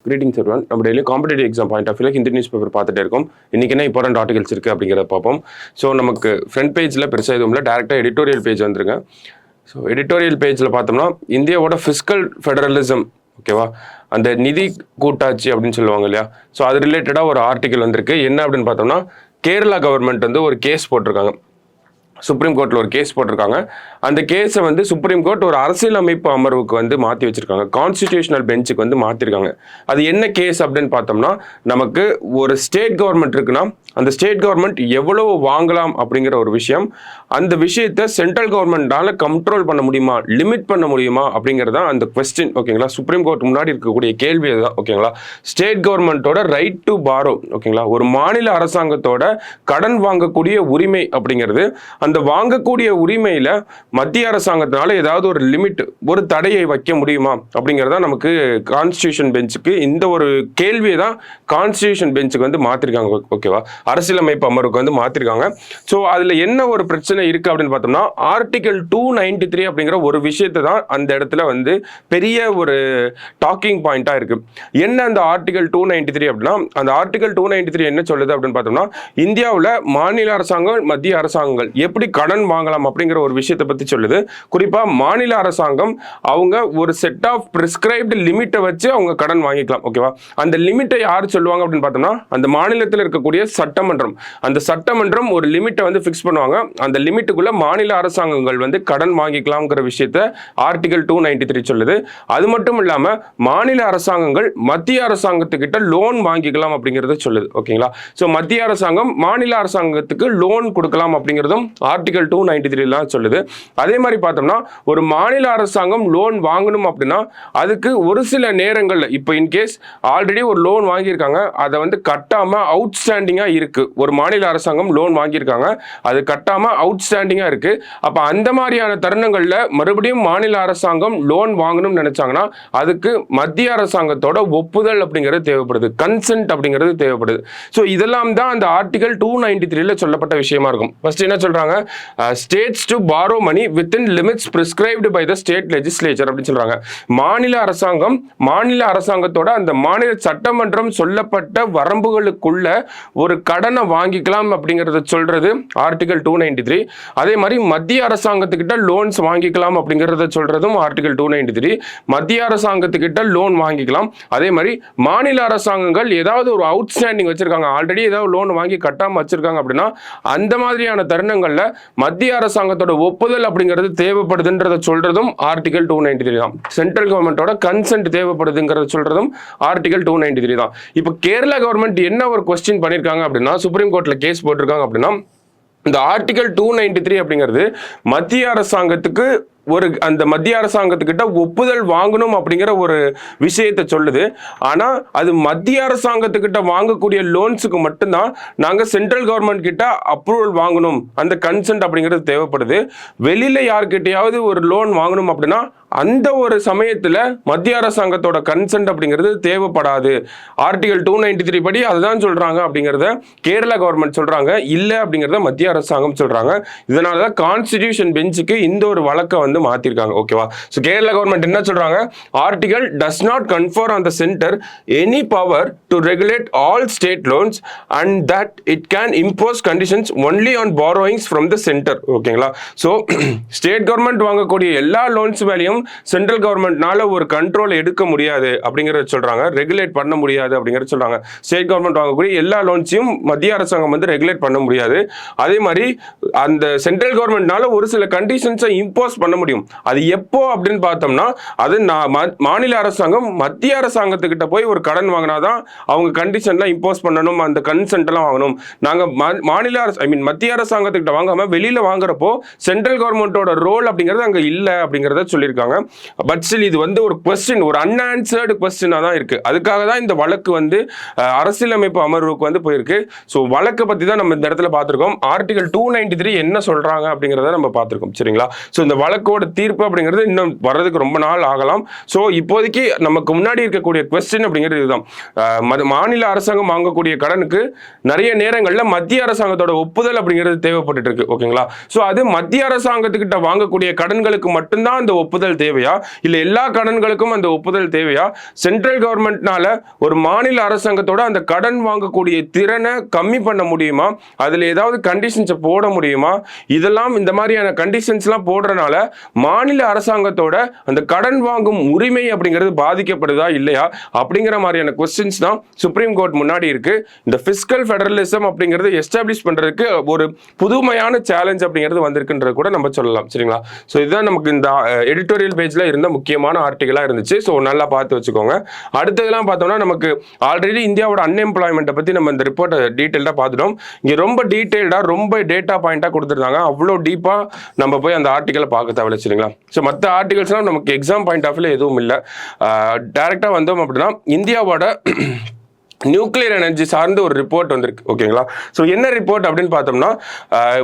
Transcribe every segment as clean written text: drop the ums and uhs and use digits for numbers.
Greetings everyone. நம்ம daily competitive exam point of வியூல Hindi news paper பார்த்துட்டே இருக்கோம். இன்னைக்கு என்ன இம்பார்ட்டன்ட் ஆர்டிகல்ஸ் இருக்குது அப்படிங்கிறத பார்ப்போம். ஸோ நமக்கு ஃப்ரண்ட் பேஜில் பெருசாக எதுவும் இல்லை, டேரெக்டாக எடிட்டோரியல் பேஜ் வந்துருங்க. ஸோ எடிட்டோரியல் பேஜில் பார்த்தோம்னா இந்தியாவோட ஃபிஸ்கல் ஃபெடரலிசம், ஓகேவா, அந்த நிதி கூட்டாட்சி அப்படின்னு சொல்லுவாங்க இல்லையா, ஸோ அது ரிலேட்டடாக ஒரு ஆர்டிகல் வந்திருக்கு. என்ன அப்படின்னு பார்த்தோம்னா, கேரளா கவர்மெண்ட் வந்து ஒரு கேஸ் போட்டிருக்காங்க, சுப்ரீம் கோர்ட்டில் ஒரு கேஸ் போட்டிருக்காங்க. அந்த கேஸை வந்து சுப்ரீம் கோர்ட் ஒரு அரசியலமைப்பு அமர்வுக்கு வந்து மாற்றி வச்சிருக்காங்க, கான்ஸ்டிடியூஷனல் பெஞ்சுக்கு வந்து மாற்றிருக்காங்க. அது என்ன கேஸ் அப்படின்னு பார்த்தோம்னா, நமக்கு ஒரு ஸ்டேட் கவர்மெண்ட் இருக்குன்னா அந்த ஸ்டேட் கவர்மெண்ட் எவ்வளவு வாங்கலாம் அப்படிங்கிற ஒரு விஷயம், அந்த விஷயத்தை சென்ட்ரல் கவர்மெண்டால கண்ட்ரோல் பண்ண முடியுமா, லிமிட் பண்ண முடியுமா அப்படிங்கிறதா அந்த கொஸ்டின். ஓகேங்களா, சுப்ரீம் கோர்ட் முன்னாடி இருக்கக்கூடிய கேள்வி அதுதான். ஓகேங்களா, ஸ்டேட் கவர்மெண்ட்டோட ரைட் டு பாரோ, ஓகேங்களா, ஒரு மாநில அரசாங்கத்தோட கடன் வாங்கக்கூடிய உரிமை அப்படிங்கிறது, அந்த வாங்கக்கூடிய உரிமையில மத்திய அரசாங்கத்தினால ஏதாவது ஒரு லிமிட், ஒரு தடையை வைக்க முடியுமா அப்படிங்கிறதா நமக்கு கான்ஸ்டிடியூஷன் பெஞ்சுக்கு இந்த ஒரு கேள்வியை தான் கான்ஸ்டிடியூஷன் பெஞ்சுக்கு வந்து மாத்திருக்காங்க. ஓகேவா, அரசியலமைப்பு அமர்வுக்கு வந்து மாத்திருக்காங்க. ஸோ அதுல என்ன ஒரு பிரச்சனை இருக்கு அப்படின்னு பார்த்தோம்னா, ஆர்டிகல் 293 அப்படிங்கிற ஒரு விஷயத்தை தான் அந்த இடத்துல வந்து பெரிய ஒரு டாக்கிங் பாயிண்டா இருக்கு. என்ன அந்த ஆர்டிகல் 293 அப்படின்னா, அந்த ஆர்டிகல் 293 என்ன சொல்லுது அப்படின்னு பார்த்தோம்னா, இந்தியாவில் மாநில அரசாங்கம் மத்திய அரசாங்கங்கள் எப்படி கடன் வாங்கலாம் அப்படிங்கிற ஒரு விஷயத்தை பத்தி சொல்லுது. குறிப்பா மாநில அரசாங்கம் அவங்க ஒரு செட் ஆஃப் பிரிஸ்கிரைப்டு லிமிட்டை வச்சு அவங்க கடன் வாங்கிக்கலாம். ஓகேவா, அந்த லிமிட்டை யார் சொல்லுவாங்க அப்படின்னு பார்த்தோம்னா, அந்த மாநிலத்தில் இருக்கக்கூடிய சட்டமன்றம். அந்த சட்டமன்றம் ஒரு லிமிட்டை வந்து ஃபிக்ஸ் பண்ணுவாங்க. அந்த லிமிட்டுக்குள்ள மாநில அரசாங்கங்கள் வந்து கடன் வாங்கிக்கலாம்ங்கிற விஷயத்தை ஆர்டிகல் 293 சொல்லுது. அது மட்டும் இல்லாம மாநில அரசாங்கங்கள் மத்திய அரசாங்கத்துக்கிட்ட லோன் வாங்கிக்கலாம் அப்படிங்கறத சொல்லுது. ஓகேங்களா, சோ மத்திய அரசாங்கம் மாநில அரசாங்கத்துக்கு லோன் கொடுக்கலாம் அப்படிங்கிறதும் ஆர்டிகல் 293 சொல்லுது. அதே மாதிரி பார்த்தோம்னா, ஒரு மாநில அரசாங்கம் லோன் வாங்கணும் அப்படின்னா அதுக்கு ஒரு சில நேரங்கள்ல, இப்போ இன்கேஸ் ஆல்ரெடி ஒரு லோன் வாங்கியிருக்காங்க, அதை வந்து கட்டாம அவுட்ஸ்டாண்டிங்கா இருக்கு, ஒரு மாநில அரசாங்கம் லோன் வாங்கியிருக்காங்க, அது கட்டாம அவுட்ஸ்டாண்டிங்கா இருக்கு. அப்ப அந்த மாதிரியான தருணங்கள்ல மறுபடியும் மாநில அரசாங்கம் லோன் வாங்கணும்னு நினைச்சாங்கன்னா அதுக்கு மத்திய அரசாங்கத்தோட ஒப்புதல் அப்படிங்கிறது தேவைப்படுது, கன்சென்ட் அப்படிங்கிறது தேவைப்படுது. ஸோ இதெல்லாம் தான் அந்த ஆர்டிகல் 293 சொல்லப்பட்ட விஷயமா இருக்கும். ஃபர்ஸ்ட் என்ன சொல்றாங்க, states to borrow money within limits prescribed by the state legislature அப்படின்னு சொல்றாங்க. மாநில அரசாங்கம் மாநில அரசாங்கத்தோட அந்த மாநில சட்டமன்றம் சொல்லப்பட்ட வரம்புகளுக்குள்ள ஒரு கடனை வாங்கிக்கலாம் அப்படிங்கறத சொல்றது ஆர்டிகல் 293. அதே மாதிரி மத்திய அரசாங்கத்துக்கிட்ட லோன்ஸ் வாங்கிக்கலாம் அப்படிங்கறத சொல்றதும் ஆர்டிகல் 293. மத்திய அரசாங்கத்துக்கிட்ட லோன் வாங்கிக்கலாம். அதே மாதிரி மாநில அரசாங்கங்கள் ஏதாவது ஒரு அவுட்ஸ்டாண்டிங் வச்சிருக்காங்க, ஆல்ரெடி ஏதாவது லோன் வாங்கி கட்டாம வச்சிருக்காங்க அப்படின்னா அந்த மாதிரியான தருணங்கள்ல மத்திய அரசாங்கத்தோட ஒப்புதல் அப்படிங்கிறது தேவைப்படுதுன்றத சொல்றதும் ஆர்டிகல் 293 தான். சென்ட்ரல் கவர்மெண்டோட கன்சென்ட் தேவைப்படுதுங்கிறத சொல்றதும் ஆர்டிகல் 293 தான். இப்போ கேரளா கவர்மெண்ட் என்ன ஒரு கொஸ்டின் பண்ணிருக்காங்க அப்படின்னா, சுப்ரீம் கோர்ட்ல கேஸ் போட்டிருக்காங்க அப்படின்னா, இந்த ஆர்டிகல் 293 அப்படிங்கிறது மத்திய அரசாங்கத்துக்கு ஒரு அந்த மத்திய அரசாங்கத்துக்கிட்ட ஒப்புதல் வாங்கணும் அப்படிங்கிற ஒரு விஷயத்தை சொல்லுது. ஆனா அது மத்திய அரசாங்கத்துக்கிட்ட வாங்கக்கூடிய லோன்ஸுக்கு மட்டும்தான் நாங்க சென்ட்ரல் கவர்மெண்ட் கிட்ட அப்ரூவல் வாங்கணும், அந்த கன்சென்ட் அப்படிங்கிறது தேவைப்படுது. வெளியில யார்கிட்டயாவது ஒரு லோன் வாங்கணும் அப்படின்னா அந்த ஒரு சமயத்துல மத்திய அரசாங்கத்தோட கன்சென்ட் அப்படிங்கிறது தேவைப்படாது. ஆர்டிகல் 293 படி அதுதான் சொல்றாங்க அப்படிங்கிறத கேரளா கவர்மெண்ட் சொல்றாங்க, இல்ல அப்படிங்கிறத மத்திய அரசாங்கம் சொல்றாங்க. இதனாலதான் கான்ஸ்டிடியூஷன் பெஞ்சுக்கு இந்த ஒரு வழக்கை வந்து மாத்திருக்காங்க. ஓகேவா, சோ கேரளா கவர்மெண்ட் என்ன சொல்றாங்க, article does not confer on the centre any power to regulate all state loans and that it can impose conditions only on borrowings from the centre. ஓகேங்களா, சோ ஸ்டேட் கவர்மெண்ட் வாங்கக்கூடிய எல்லா loans மேலேயும் central கவர்மெண்ட்னால ஒரு control எடுக்க முடியாது அப்படிங்கறத சொல்றாங்க, regulate பண்ண முடியாது அப்படிங்கறத சொல்றாங்க. ஸ்டேட் கவர்மெண்ட் வாங்கக்கூடிய எல்லா லோன்ஸையும் மத்திய அரசாங்கம் வந்து ரெகுலேட் பண்ண முடியாது. அதே மாதிரி அந்த சென்ட்ரல் கவர்மெண்ட்னால ஒரு சில கண்டிஷன்ஸை இம்போஸ் பண்ண முடியும். அது எப்போ அப்படின்னு பார்த்தோம்னா, அது மாநில அரசாங்கம் மத்திய அரசாங்கத்துக்கிட்ட போய் ஒரு கடன் வாங்கினாதான் அவங்க கண்டிஷன்லாம் இம்போஸ் பண்ணணும், அந்த கன்சென்ட் எல்லாம் வாங்கணும். நாங்க மாநில மத்திய அரசாங்கத்துக்கிட்ட வாங்காம வெளியில வாங்குறப்போ சென்ட்ரல் கவர்மெண்டோட ரோல் அப்படிங்கிறது அங்க இல்ல அப்படிங்கறத சொல்லியிருக்காங்க. பட் ஸ்டில் இது வந்து ஒரு கொஸ்டின், ஒரு அன்ஆன்சர்டு கொஸ்டினா தான் இருக்கு. அதுக்காக தான் இந்த வழக்கு வந்து அரசியலமைப்பு அமர்வுக்கு வந்து போயிருக்கு. ஸோ வழக்கை பத்தி தான் நம்ம இந்த இடத்துல பார்த்திருக்கோம். ஆர்டிகல் 293 என்ன சொல்றாங்க அப்படிங்கிறத நம்ம பார்த்திருக்கோம். சரிங்களா, ஸோ இந்த வழக்கோட தீர்ப்பு அப்படிங்கிறது இன்னும் வர்றதுக்கு ரொம்ப நாள் ஆகலாம். ஸோ இப்போதைக்கு நமக்கு முன்னாடி இருக்கக்கூடிய கொஸ்டின் அப்படிங்கிறது இதுதான். மாநில அரசாங்கம் வாங்கக்கூடிய கடனுக்கு நிறைய நேரங்களில் மத்திய அரசாங்கத்தோட ஒப்புதல் அப்படிங்கிறது தேவைப்பட்டு இருக்கு. ஓகேங்களா, ஸோ அது மத்திய அரசாங்கத்துக்கிட்ட வாங்கக்கூடிய கடன்களுக்கு மட்டும்தான் அந்த ஒப்புதல் தேவையா, இல்ல எல்லா கடன்களுக்கும் அந்த ஒப்புதல் தேவையா, சென்ட்ரல் கவர்மெண்ட்னால ஒரு மாநில அரசாங்கத்தோட அந்த கடன் வாங்கக்கூடிய திறனை கம்மி பண்ண முடியுமா, அதுல ஏதாவது கண்டிஷன்ஸை போட முடியுமா, இதெல்லாம் இந்த மாதிரியான கண்டிஷன்ஸ்லாம் போடுறனால மாநில அரசாங்கத்தோட அந்த கடன் வாங்கும் உரிமை அப்படிங்கிறது பாதிக்கப்படுதா இல்லையா அப்படிங்கிற மாதிரியான கொஸ்டின்ஸ் தான் சுப்ரீம் கோர்ட் முன்னாடி இருக்கு. இந்த பிஸ்கல் ஃபெடரலிசம் அப்படிங்கிறது எஸ்டாப்ளிஷ் பண்றதுக்கு ஒரு புதுமையான சேலஞ்ச் அப்படிங்கிறது வந்திருக்குன்றது கூட நம்ம சொல்லலாம். சரிங்களா? ஸோ இதுதான் நமக்கு இந்த எடிட்டோரியல் பேஜ்ல இருந்த முக்கியமான ஆர்டிகலா இருந்துச்சு. ஸோ நல்லா பார்த்து வச்சுக்கோங்க. அடுத்ததெல்லாம் பார்த்தோம்னா நமக்கு ஆல்ரெடி இந்தியாவோட அன்எம்ப்ளாய்மெண்ட்டை பத்தி நம்ம இந்த ரிப்போர்ட்டை டீட்டெயில்டாக பார்த்துட்டோம். இங்கே ரொம்ப டீட்டெயில்டாக ரொம்ப டேட்டா பாயிண்டாக கொடுத்துருந்தாங்க. அவ்வளோ டீப்பாக நம்ம போய் அந்த ஆர்டிகலை பார்க்க தேவையில்லை. சரிங்களா? ஸோ மற்ற ஆர்டிகல்ஸ்லாம் நமக்கு எக்ஸாம் பாயிண்ட் ஆஃப் வியூ எதுவும் இல்லை. டைரக்டாக வந்தோம் அப்படின்னா இந்தியாவோட நியூக்ளியர் எனர்ஜி சார்ந்த ஒரு ரிப்போர்ட் வந்திருக்கு. ஓகேங்களா? ஸோ என்ன ரிப்போர்ட் அப்படின்னு பார்த்தோம்னா,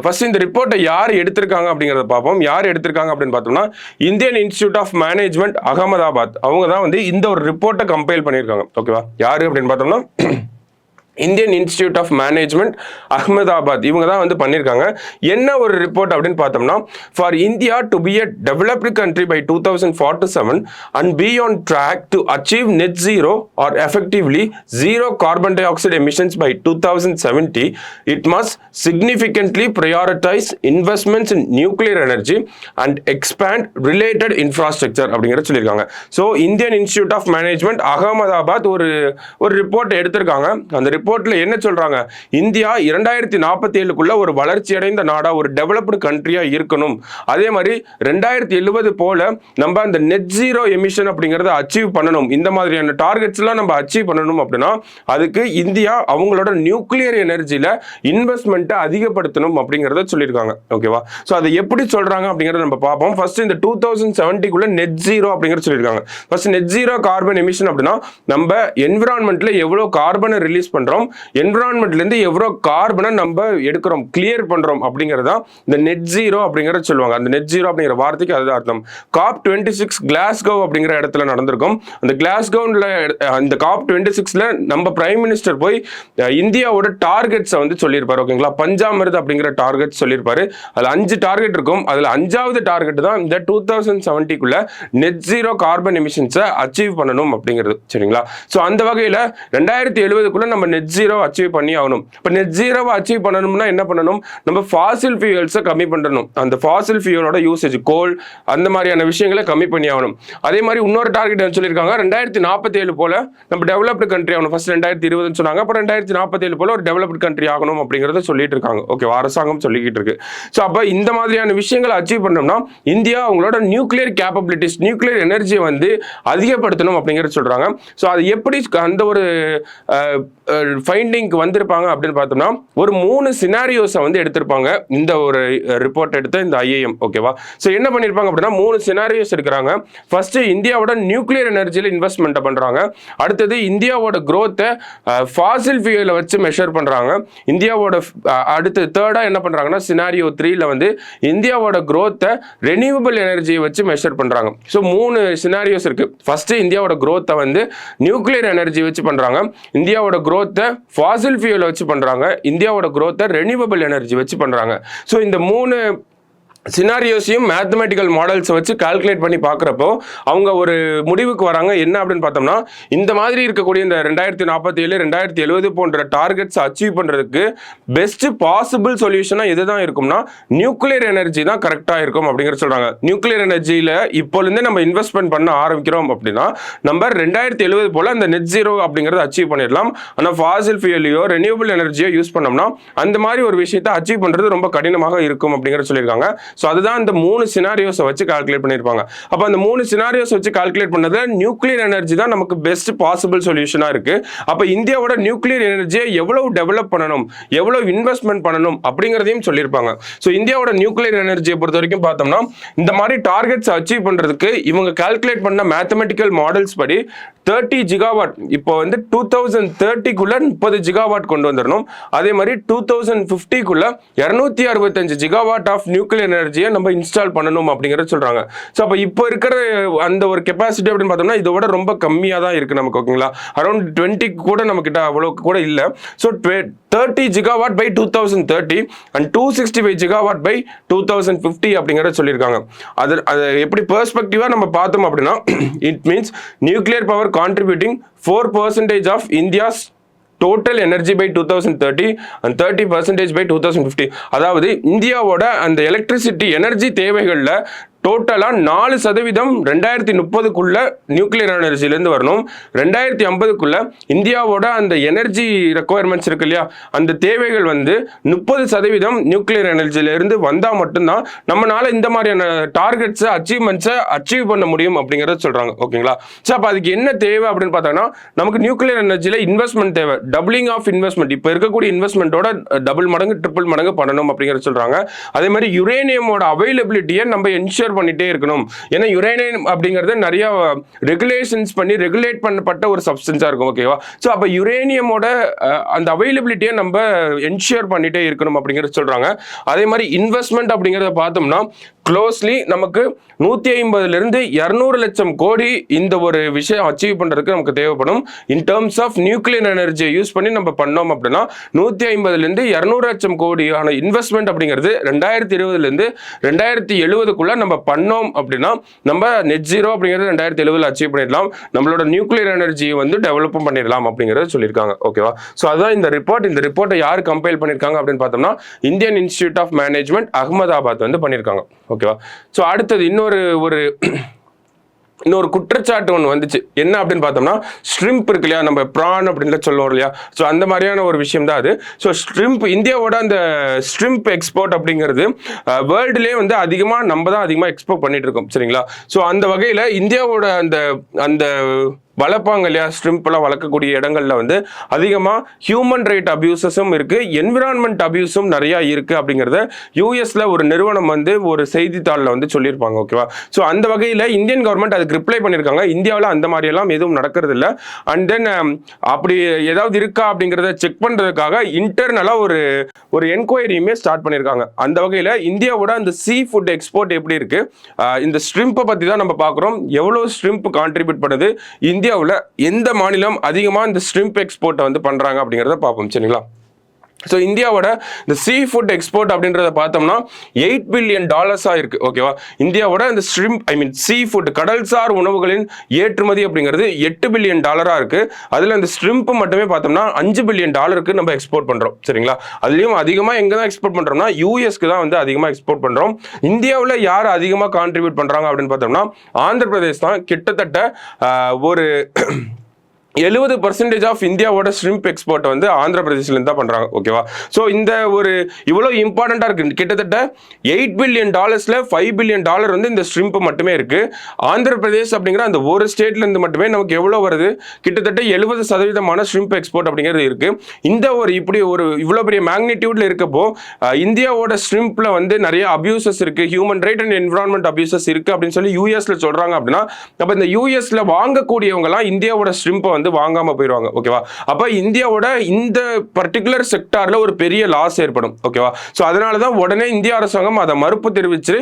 ஃபர்ஸ்ட் இந்த ரிப்போர்ட்டை யார் எடுத்திருக்காங்க அப்படிங்கிறத பார்ப்போம். யார் எடுத்திருக்காங்க அப்படின்னு பார்த்தோம்னா, Indian institute of management Ahmedabad அவங்க தான் வந்து இந்த ஒரு ரிப்போர்ட்டை கம்பைல் பண்ணியிருக்காங்க. ஓகேவா? யாரு அப்படின்னு பார்த்தோம்னா Indian institute of management Ahmedabad இவங்க தான் வந்து பண்ணியிருக்காங்க. என்ன ஒரு ரிப்போர்ட் அப்படின்னு பார்த்தோம்னா, for India to be a developed country by 2047 and be on track to achieve net zero or effectively zero carbon dioxide emissions by 2070 it must significantly prioritise investments in nuclear energy and expand related infrastructure அப்படிங்கிறத சொல்லியிருக்காங்க. So Indian institute of management Ahmedabad ஒரு report எடுத்திருக்காங்க. அந்த ரிப்போர்ட்ல என்ன சொல்றாங்க, India 2047க்குள்ள ஒரு வளர்ச்சி அடைந்த நாடா, ஒரு டெவலப்டு கண்ட்ரியா இருக்கணும். அதே மாதிரி 2070 போல நம்ம அந்த நெட் ஜீரோ எமிஷன் அப்படிங்கறத அச்சீவ் பண்ணணும். இந்த மாதிரியான டார்கெட்ஸ் எல்லாம் நம்ம அச்சீவ் பண்ணணும் அப்படின்னா அதுக்கு இந்தியா அவங்களோட நியூக்ளியர் எனர்ஜில இன்வெஸ்ட்மெண்ட்டை அதிகப்படுத்தணும் அப்படிங்கறத சொல்லியிருக்காங்க. ஓகேவா? ஸோ அதை எப்படி சொல்றாங்க அப்படிங்கறத நம்ம பார்ப்போம். ஃபர்ஸ்ட் இந்த 2070க்குள்ள நெட் ஜீரோ அப்படிங்கறது சொல்லியிருக்காங்க. First net zero carbon emission அப்படின்னா நம்ம என்விரான்மெண்ட்ல எவ்வளவு கார்பனை ரிலீஸ் பண்றோம், என்விரான்மெண்ட்ல இருந்து எவ்வளவு கார்பனை நம்ம எடுக்கிறோம், கிளியர் பண்றோம் அப்படிங்கறத இந்த நெட் ஜீரோ அப்படிங்கறத சொல்லுவாங்க. அந்த நெட் ஜீரோ அப்படிங்கிற வார்த்தைக்கு அதுதான் அர்த்தம். COP26 கிளாஸ்கோ அப்படிங்கிற இடத்துல நடந்திருக்கும். அந்த கிளாஸ்கோல இந்த COP26ல நம்ம பிரைம் மினிஸ்டர் போய் இந்தியாவோட டார்கெட்ஸை வந்து சொல்லியிருப்பாரு. ஓகேங்களா? பஞ்சாமிர்த் அப்படிங்கிற டார்கெட் சொல்லியிருப்பாரு. அதுல 5 டார்கெட் இருக்கும். அதுல 5வது டார்கெட் தான் இந்த 2070க்குள்ள நெட் ஜீரோ கார்பன் எமிஷன்ஸை அச்சீவ் பண்ணணும் அப்படிங்கிறது. சரிங்களா? ஸோ அந்த வகையில 2070க்குள்ள நம்ம நெட் ஜீரோ அச்சீவ் பண்ணி ஆகணும். இப்போ நெட் ஜீரோவை அச்சீவ் பண்ணணும்னா என்ன பண்ணணும், நம்ம ஃபாசில் ஃபியூயல்ஸை கம்மி பண்ணணும். அந்த ஃபாசில் ஃபியூயலோட யூசேஜ், கோல் அந்த மாதிரியான விஷயங்களை கம்மி பண்ணி ஆகணும். அதே மாதிரி இன்னொரு டார்கெட் சொல்லியிருக்காங்க, 2047 போல நம்ம டெவலப்டு கண்ட்ரி ஆகணும். ஃபர்ஸ்ட் 2020 சொன்னாங்க, அப்புறம் 2047 போல ஒரு டெவலப்டு கண்ட்ரி ஆகணும் அப்படிங்கிறத சொல்லிட்டு இருக்காங்க. ஓகே, அரசாங்கம் சொல்லிக்கிட்டு இருக்கு. ஸோ அப்போ இந்த மாதிரியான விஷயங்களை அச்சீவ் பண்ணோம்னா இந்தியா அவங்களோட நியூக்ளியர் கேப்பபிலிட்டிஸ், நியூக்ளியர் எனர்ஜியை வந்து அதிகப்படுத்தணும் அப்படிங்கிறத சொல்றாங்க. ஸோ அது எப்படி அந்த ஒரு ஃபைண்டிங்க்கு வந்திருப்பாங்க அப்படின்னு பார்த்தோம்னா, ஒரு 3 சினாரியோஸை வந்து எடுத்திருப்பாங்க இந்த ஒரு ரிப்போர்ட் எடுத்த இந்த IIM. ஓகேவா? ஸோ என்ன பண்ணியிருப்பாங்க அப்படின்னா 3 சினாரியோஸ் இருக்கிறாங்க. ஃபர்ஸ்ட் இந்தியாவோட நியூக்ளியர் எனர்ஜியில் இன்வெஸ்ட்மெண்ட் பண்றாங்க. அடுத்தது இந்தியாவோட growth-ஐ ஃபாசில் ஃபியூயலை வச்சு மெஷர் பண்றாங்க. இந்தியாவோட அடுத்து தேர்டா என்ன பண்றாங்கன்னா சினாரியோ 3ல வந்து இந்தியாவோட growth-ஐ ரெனியூவபிள் எனர்ஜியை வச்சு மெஷர் பண்றாங்க. ஸோ 3 சினாரியோஸ் இருக்கு. ஃபர்ஸ்ட் இந்தியாவோட growth-ஐ வந்து நியூக்ளியர் எனர்ஜி வச்சு பண்றாங்க. இந்தியாவோட growth-ஐ ஃபாசில் ஃபியூயலை வச்சு பண்றாங்க. இந்தியாவோட growth-ஐ ரெனியூவபிள் எனர்ஜி வச்சு பண்றாங்க. ஸோ இந்த 3 சினாரியோஸையும் மேத்தமெட்டிக்கல் மாடல்ஸை வச்சு கால்குலேட் பண்ணி பார்க்குறப்போ அவங்க ஒரு முடிவுக்கு வராங்க. என்ன அப்படின்னு பார்த்தோம்னா, இந்த மாதிரி இருக்கக்கூடிய இந்த 2047 2070 போன்ற டார்கெட்ஸ் அச்சீவ் பண்ணுறதுக்கு பெஸ்ட் பாசிபிள் சொல்யூஷனாக எது தான் இருக்கும்னா நியூக்ளியர் எனர்ஜி தான் கரெக்டாக இருக்கும் அப்படிங்கிற சொல்கிறாங்க. நியூக்ளியர் எனர்ஜியில் இப்போலேருந்தே நம்ம இன்வெஸ்ட்மெண்ட் பண்ண ஆரம்பிக்கிறோம் அப்படின்னா நம்ம 2070 போல் அந்த நெட் ஜீரோ அப்படிங்கிறத அச்சீவ் பண்ணிடலாம். ஆனால் ஃபாசில் ஃபியூயலையோ ரெனியூவபிள் எனர்ஜியோ யூஸ் பண்ணோம்னா அந்த மாதிரி ஒரு விஷயத்தை அச்சீவ் பண்ணுறது ரொம்ப கடினமாக இருக்கும் அப்படிங்கிற சொல்லியிருக்காங்க. ஸோ அதுதான் இந்த 3 சினாரியோஸை வச்சு கால்குலேட் பண்ணியிருப்பாங்க. அப்போ அந்த 3 சினாரியோஸ் வச்சு கால்குலேட் பண்ணதுல நியூக்ளியர் எனர்ஜி தான் நமக்கு பெஸ்ட் பாசிபிள் சொல்யூஷனாக இருக்கு. அப்போ இந்தியாவோட நியூக்ளியர் எனர்ஜியை எவ்வளவு டெவலப் பண்ணணும், எவ்வளவு இன்வெஸ்ட்மெண்ட் பண்ணணும் அப்படிங்கிறதையும் சொல்லியிருப்பாங்க. ஸோ இந்தியாவோட நியூக்ளியர் எனர்ஜியை பொறுத்த வரைக்கும் பார்த்தோம்னா இந்த மாதிரி டார்கெட்ஸ் அச்சீவ் பண்ணுறதுக்கு இவங்க கால்குலேட் பண்ண மேத்தமெட்டிக்கல் மாடல்ஸ் படி 30 ஜிகாவாட், இப்போ வந்து 2030க்குள்ள 30 ஜிகாவாட் கொண்டு வந்துடணும். அதே மாதிரி 2050க்குள்ள 265 ஜிகாவாட் ஆஃப் நியூக்ளியர் எனர்ஜியை நம்ம இன்ஸ்டால் பண்ணணும் அப்படிங்கிறத சொல்கிறாங்க. ஸோ அப்போ இப்போ இருக்கிற அந்த ஒரு கெப்பாசிட்டி அப்படின்னு பார்த்தோம்னா இதோட ரொம்ப கம்மியாக தான் இருக்குது நமக்கு. ஓகேங்களா, அரௌண்ட் 20 கூட நம்மக்கிட்ட அவ்வளோக்கு கூட இல்லை. So 30 gigawatt by 2030 and 265 gigawatt by 2050 அப்படிங்கிறத சொல்லியிருக்காங்க. அது எப்படி பெர்ஸ்பெக்டிவாக நம்ம பார்த்தோம் அப்படின்னா it means nuclear power contributing 4% of India's total energy by 2030 and 30% by 2050. அதாவது இந்தியாவோட அந்த எலக்ட்ரிசிட்டி எனர்ஜி தேவைகளில் டோட்டலாக 4% 2030க்குள்ள நியூக்ளியர் எனர்ஜிலேருந்து வரணும். 2050க்குள்ள இந்தியாவோட அந்த எனர்ஜி ரெக்குவயர்மெண்ட்ஸ் இருக்கு இல்லையா, அந்த தேவைகள் வந்து 30% நியூக்ளியர் எனர்ஜிலேருந்து வந்தால் மட்டும்தான் நம்மளால இந்த மாதிரியான டார்கெட்ஸை அச்சீவ் பண்ண முடியும் அப்படிங்கிறத சொல்கிறாங்க. ஓகேங்களா, ஸோ அப்போ அதுக்கு என்ன தேவை அப்படின்னு பார்த்தோன்னா நமக்கு நியூக்ளியர் எனர்ஜியில் இன்வெஸ்ட்மெண்ட் தேவை. டபுளிங் ஆஃப் இன்வெஸ்ட்மெண்ட், இப்போ இருக்கக்கூடிய இன்வெஸ்ட்மெண்ட்டோட டபுள் மடங்கு ட்ரிபிள் மடங்கு பண்ணணும் அப்படிங்கிறத சொல்கிறாங்க. அதே மாதிரி யுரேனியமோட அவைலபிலிட்டியை நம்ம என்ஷூர் பண்ணிட்டே இருக்கணும். ஏன்னா யுரேனியம் அப்படிங்கிறது நிறைய ரெகுலேஷன்ஸ் பண்ணி ரெகுலேட் பண்ணப்பட்ட ஒரு சப்ஸ்டன்ஸா இருக்கும். ஓகேவா, ஸோ அப்போ யுரேனியமோட அந்த அவைலபிலிட்டியை நம்ம என்ஷூர் பண்ணிட்டே இருக்கணும் அப்படிங்கிறத சொல்றாங்க. அதே மாதிரி இன்வெஸ்ட்மெண்ட் அப்படிங்கிறத பார்த்தோம்னா க்ளோஸ்லி நமக்கு 150 to 200 லட்சம் கோடி இந்த ஒரு விஷயம் அச்சீவ் பண்றதுக்கு நமக்கு தேவைப்படும். இன் டர்ம்ஸ் ஆஃப் நியூக்ளியர் எனர்ஜியை யூஸ் பண்ணி நம்ம பண்ணோம் அப்படின்னா 150 to 200 லட்சம் கோடியான இன்வெஸ்ட்மெண்ட் அப்படிங்கிறது 2020 2070க்குள்ள நம்ம பண்ணோம் அப்படின்னா நம்ம நெட் ஜீரோ அப்படிங்கிறது 2070 அச்சீவ் பண்ணிடலாம். நம்மளோட நியூக்ளியர் எனர்ஜியை வந்து டெவலப்பும் பண்ணிடலாம் அப்படிங்கிறத சொல்லியிருக்காங்க. ஓகேவா, ஸோ அதான் இந்த ரிப்போர்ட்டை யார் கம்பைல் பண்ணியிருக்காங்க அப்படின்னு பார்த்தோம்னா Indian institute of management Ahmedabad வந்து பண்ணியிருக்காங்க. ஓகேவா, ஸோ அடுத்தது இன்னொரு குற்றச்சாட்டு ஒன்று வந்துச்சு. என்ன அப்படின்னு பார்த்தோம்னா ஷ்ரிம்ப் இருக்கு இல்லையா, நம்ம ப்ரான் அப்படின்னு சொல்லுவோம் இல்லையா, ஸோ அந்த மாதிரியான ஒரு விஷயம் தான் அது. ஸோ ஷ்ரிம்ப், இந்தியாவோட அந்த ஷ்ரிம்ப் எக்ஸ்போர்ட் அப்படிங்கிறது வேர்ல்டுலேயே வந்து நம்ம தான் அதிகமாக எக்ஸ்போர்ட் பண்ணிட்டு இருக்கோம். சரிங்களா, ஸோ அந்த வகையில் இந்தியாவோட அந்த வளர்ப்பாங்க இல்லையா, ஸ்ட்ரிம்ப்லாம் வளர்க்கக்கூடிய இடங்கள்ல வந்து அதிகமாக ஹியூமன் ரைட் அபியூசஸும் இருக்கு, என்விரான்மெண்ட் அபியூஸும் நிறையா இருக்கு அப்படிங்கிறத யூஎஸ்ல ஒரு நிறுவனம் வந்து ஒரு செய்தித்தாளில் வந்து சொல்லியிருப்பாங்க. ஓகேவா, ஸோ அந்த வகையில் இந்தியன் கவர்மெண்ட் அதுக்கு ரிப்ளை பண்ணியிருக்காங்க. இந்தியாவில் அந்த மாதிரி எல்லாம் எதுவும் நடக்கிறது இல்லை. அண்ட் தென் அப்படி ஏதாவது இருக்கா அப்படிங்கிறத செக் பண்ணுறதுக்காக இன்டர்னலாக ஒரு என்கொயரியுமே ஸ்டார்ட் பண்ணியிருக்காங்க. அந்த வகையில் இந்தியாவோட அந்த சீ ஃபுட் எக்ஸ்போர்ட் எப்படி இருக்கு, இந்த ஸ்ட்ரிம்பை பற்றி தான் நம்ம பார்க்குறோம். எவ்வளோ ஸ்ட்ரிம்ப் கான்ட்ரிபியூட் பண்ணுது, இந்தியாவில் எந்த மாநிலம் அதிகமாக இந்த ஸ்ட்ரிம்ப் எக்ஸ்போர்ட்டை வந்து பண்ணுறாங்க அப்படிங்கிறத பார்ப்போம். சரிங்களா, ஸோ இந்தியாவோட இந்த சீ ஃபுட் எக்ஸ்போர்ட் அப்படின்றத பார்த்தோம்னா $8 billion இருக்கு. ஓகேவா, இந்தியாவோட இந்த சீ ஃபுட் கடல்சார் உணவுகளின் ஏற்றுமதி அப்படிங்கிறது $8 billion இருக்கு. அதில் இந்த ஸ்ட்ரிம்ப் மட்டுமே பார்த்தோம்னா $5 billion நம்ம எக்ஸ்போர்ட் பண்ணுறோம். சரிங்களா, அதுலேயும் அதிகமாக எங்கே தான் எக்ஸ்போர்ட் பண்ணுறோம்னா யூஎஸ்க்கு தான் வந்து அதிகமாக எக்ஸ்போர்ட் பண்ணுறோம். இந்தியாவில் யார் அதிகமாக கான்ட்ரிபியூட் பண்ணுறாங்க அப்படின்னு பார்த்தோம்னா ஆந்திர பிரதேஷ் தான். கிட்டத்தட்ட ஒரு 70% ஆஃப் இந்தியாவோட ஷ்ரிம்ப் எக்ஸ்போர்ட் வந்து ஆந்திர பிரதேஷ்லேருந்து தான் பண்ணுறாங்க. ஓகேவா, ஸோ இந்த ஒரு இவ்வளோ இம்பார்ட்டண்ட்டாக இருக்குது. கிட்டத்தட்ட $8 billion $5 billion வந்து இந்த ஷ்ரிம்ப் மட்டுமே இருக்குது. ஆந்திர பிரதேஷ் அப்படிங்கிற அந்த ஒரு ஸ்டேட்லேருந்து மட்டுமே நமக்கு எவ்வளோ வருது, கிட்டத்தட்ட 70% ஷ்ரிம்ப் எக்ஸ்போர்ட் அப்படிங்கிறது இருக்குது. இந்த இவ்வளோ பெரிய மேக்னிடியூட்ல இருக்கப்போ இந்தியாவோட ஷ்ரிம்ப்ல வந்து நிறைய அபியூசஸ் இருக்குது, human right and environment abuses இருக்குது அப்படின்னு சொல்லி யூஎஸ்ல சொல்கிறாங்க. அப்படின்னா அப்போ இந்த யூஎஸ்ல வாங்கக்கூடியவங்கலாம் இந்தியாவோட ஷ்ரிம்பை வந்து வாங்காம போயிடுவாங்க. ஓகேவா, அப்ப இந்தியாவோட இந்த பர்டிகுலர் செக்டார்ல ஒரு பெரிய லாஸ் ஏற்படும். ஓகேவா, ஸோ அதனால தான் உடனே இந்திய அரசாங்கம் அதை மறுப்பு தெரிவிச்சு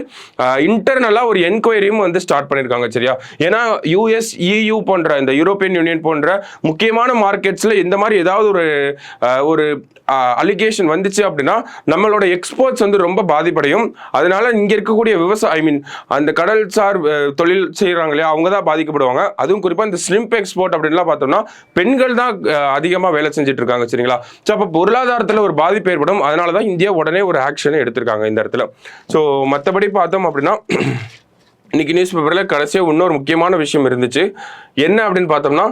இன்டர்னலா ஒரு என்கொயரியும் வந்து ஸ்டார்ட் பண்ணியிருக்காங்க. சரியா, ஏன்னா யூஎஸ், EU போன்ற இந்த யூரோப்பியன் யூனியன் போன்ற முக்கியமான மார்க்கெட்ஸ்ல இந்த மாதிரி ஏதாவது ஒரு அலிகேஷன் வந்துச்சு அப்படின்னா நம்மளோட எக்ஸ்போர்ட்ஸ் வந்து ரொம்ப பாதிப்படையும். அதனால இங்க இருக்கக்கூடிய அந்த கடல்சார் தொழில் செய்யறாங்க இல்லையா, அவங்க தான் பாதிக்கப்படுவாங்க. அதுவும் குறிப்பா இந்த ஷ்ரிம்ப் எக்ஸ்போர்ட் அப்படின்லாம் பார்த்தோம்னா பெண்கள் தான் அதிகமாக வேலை செஞ்சுட்டு இருக்காங்க. சரிங்களா, ஸோ அப்போ பொருளாதாரத்தில் ஒரு பாதிப்பு ஏற்படும். அதனால தான் இந்தியா உடனே ஒரு ஆக்ஷனை எடுத்திருக்காங்க இந்த இடத்துல. ஸோ மற்றபடி பார்த்தோம் அப்படின்னா இன்னைக்கு நியூஸ் பேப்பரில் கடைசியாக இன்னொரு முக்கியமான விஷயம் இருந்துச்சு. என்ன அப்படின்னு பார்த்தோம்னா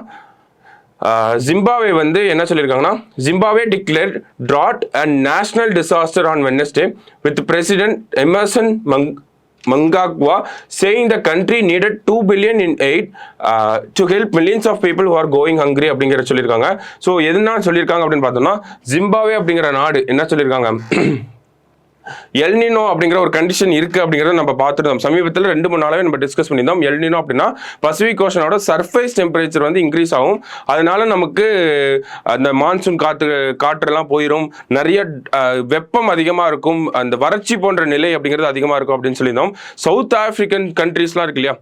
ஜிம்பாவே வந்து என்ன சொல்லியிருக்காங்கன்னா, Zimbabwe declared drought and national disaster on Wednesday with President Emerson Mnangagwa saying the country needed $2 billion in aid to help millions of people who are going hungry அப்படிங்கிற சொல்லியிருக்காங்க. ஸோ எதுனா சொல்லியிருக்காங்க அப்படின்னு பார்த்தோம்னா ஜிம்பாவே அப்படிங்கிற நாடு என்ன சொல்லியிருக்காங்க, எல்னினோ அப்படிங்கிற ஒரு கண்டிஷன் இருக்கு அப்படிங்கறத நம்ம பார்த்துட்டோம். சமீபத்தில் 2-3 நாளாவே நம்ம டிஸ்கஸ் பண்ணியிருந்தோம். எல்னினோ அப்படின்னா பசிபிக் ஓஷனோட சர்ஃபேஸ் டெம்பரேச்சர் வந்து இன்க்ரீஸ் ஆகும். அதனால நமக்கு அந்த மான்சூன் காற்றெல்லாம் போயிடும், நிறைய வெப்பம் அதிகமா இருக்கும், அந்த வறட்சி போன்ற நிலை அப்படிங்கிறது அதிகமா இருக்கும் அப்படின்னு சொல்லியிருந்தோம். சவுத் ஆப்பிரிக்கன் கண்ட்ரீஸ்லாம் இருக்கு இல்லையா,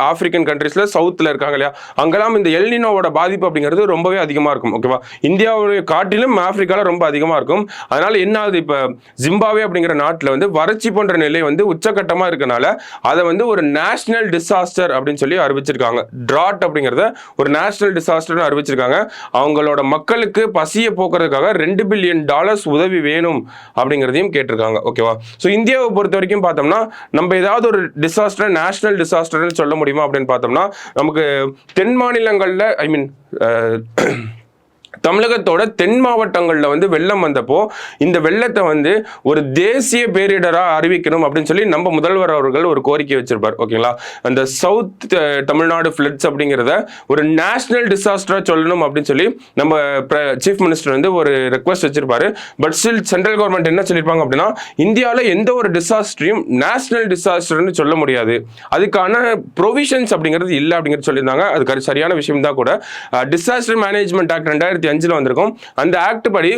ஆப்பிரிக்கன் கண்ட்ரீஸ்ல சவுத்தில் இருக்காங்க இல்லையா, அங்கெல்லாம் இந்த எல்னினோவோட பாதிப்பு அப்படிங்கிறது ரொம்பவே அதிகமாக இருக்கும். ஓகேவா, இந்தியாவுடைய காட்டிலும் ஆப்பிரிக்காவில் ரொம்ப அதிகமாக இருக்கும். அதனால என்ன ஆகுது, இப்போ ஜிம்பாவே அப்படிங்கிற நாட்டில் வந்து வறட்சி போன்ற நிலை வந்து உச்சகட்டமாக இருக்கனால அதை வந்து ஒரு நேஷனல் டிசாஸ்டர் அப்படின்னு சொல்லி அறிவிச்சிருக்காங்க. ட்ராட் அப்படிங்கிறத ஒரு நேஷனல் டிசாஸ்டர்னு அறிவிச்சிருக்காங்க. அவங்களோட மக்களுக்கு பசியை போக்குறதுக்காக $2 பில்லியன் உதவி வேணும் அப்படிங்கிறதையும் கேட்டிருக்காங்க. ஓகேவா, ஸோ இந்தியாவை பொறுத்த வரைக்கும் பார்த்தோம்னா நம்ம ஏதாவது ஒரு டிசாஸ்டர் நேஷனல் டிசாஸ்டர்னு சொல்ல முடியுமா அப்படின்னு பார்த்தோம்னா, நமக்கு தென் மாநிலங்களில் தமிழகத்தோட தென் மாவட்டங்களில் வந்து வெள்ளம் வந்தப்போ இந்த வெள்ளத்தை வந்து ஒரு தேசிய பேரிடராக அறிவிக்கணும் அப்படின்னு சொல்லி நம்ம முதல்வர் அவர்கள் ஒரு கோரிக்கை வச்சிருப்பார். ஓகேங்களா, அந்த சவுத் தமிழ்நாடு ஃப்ளட்ஸ் அப்படிங்கிறத ஒரு நேஷனல் டிசாஸ்டராக சொல்லணும் அப்படின்னு சொல்லி நம்ம சீஃப் மினிஸ்டர் வந்து ஒரு ரெக்வஸ்ட் வச்சிருப்பாரு. பட் ஸ்டில் சென்ட்ரல் கவர்மெண்ட் என்ன சொல்லியிருப்பாங்க அப்படின்னா, இந்தியாவில் எந்த ஒரு டிசாஸ்டரையும் நேஷனல் டிசாஸ்டர்னு சொல்ல முடியாது, அதுக்கான ப்ரொவிஷன்ஸ் அப்படிங்கிறது இல்லை அப்படிங்கிறது சொல்லியிருந்தாங்க. அதுக்கு சரியான விஷயம் தான் கூட. டிசாஸ்டர் மேனேஜ்மெண்ட் ஆக்ட் 2005 வந்திருக்கும். அந்த ஆக்ட் படி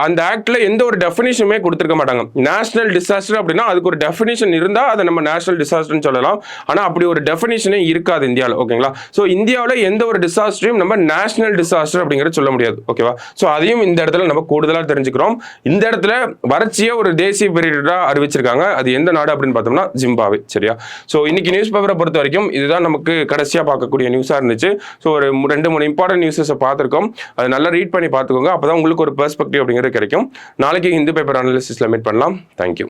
அந்த ஆக்ட்ல எந்த ஒரு டெஃபினிஷனுமே கொடுத்திருக்க மாட்டாங்க. நேஷனல் டிசாஸ்டர் அப்படின்னா அதுக்கு ஒரு டெஃபினிஷன் இருந்தா அதை நம்ம நேஷனல் டிசாஸ்டர்னு சொல்லலாம். ஆனா அப்படி ஒரு டெஃபினிஷனே இருக்காது இந்தியாவில். ஓகேங்களா, ஸோ இந்தியாவில் எந்த ஒரு டிசாஸ்டரையும் நம்ம நேஷனல் டிசாஸ்டர் அப்படிங்கிறத சொல்ல முடியாது. ஓகேவா, ஸோ அதையும் இந்த இடத்துல நம்ம கூடுதலாக தெரிஞ்சுக்கிறோம். இந்த இடத்துல வறட்சியை ஒரு தேசிய பேரிடராக அறிவிச்சிருக்காங்க. அது எந்த நாடு அப்படின்னு பார்த்தோம்னா ஜிம்பாவே. சரியா, ஸோ இன்னைக்கு நியூஸ் பேப்பரை பொறுத்த வரைக்கும் இதுதான் நமக்கு கடைசியாக பார்க்கக்கூடிய நியூஸாக இருந்துச்சு. ஸோ ஒரு 2-3 இம்பார்ட்டன்ட் நியூஸஸை பார்த்துருக்கோம். அது நல்லா ரீட் பண்ணி பார்த்துக்கோங்க. அப்பதான் உங்களுக்கு ஒரு பெர்ஸ்பெக்டிவ் அப்படிங்கிறது கிடைக்கும். நாளைக்கு ஹிந்து பேப்பர் அனாலிசிஸ்ல மீட் பண்ணலாம். தேங்க்யூ.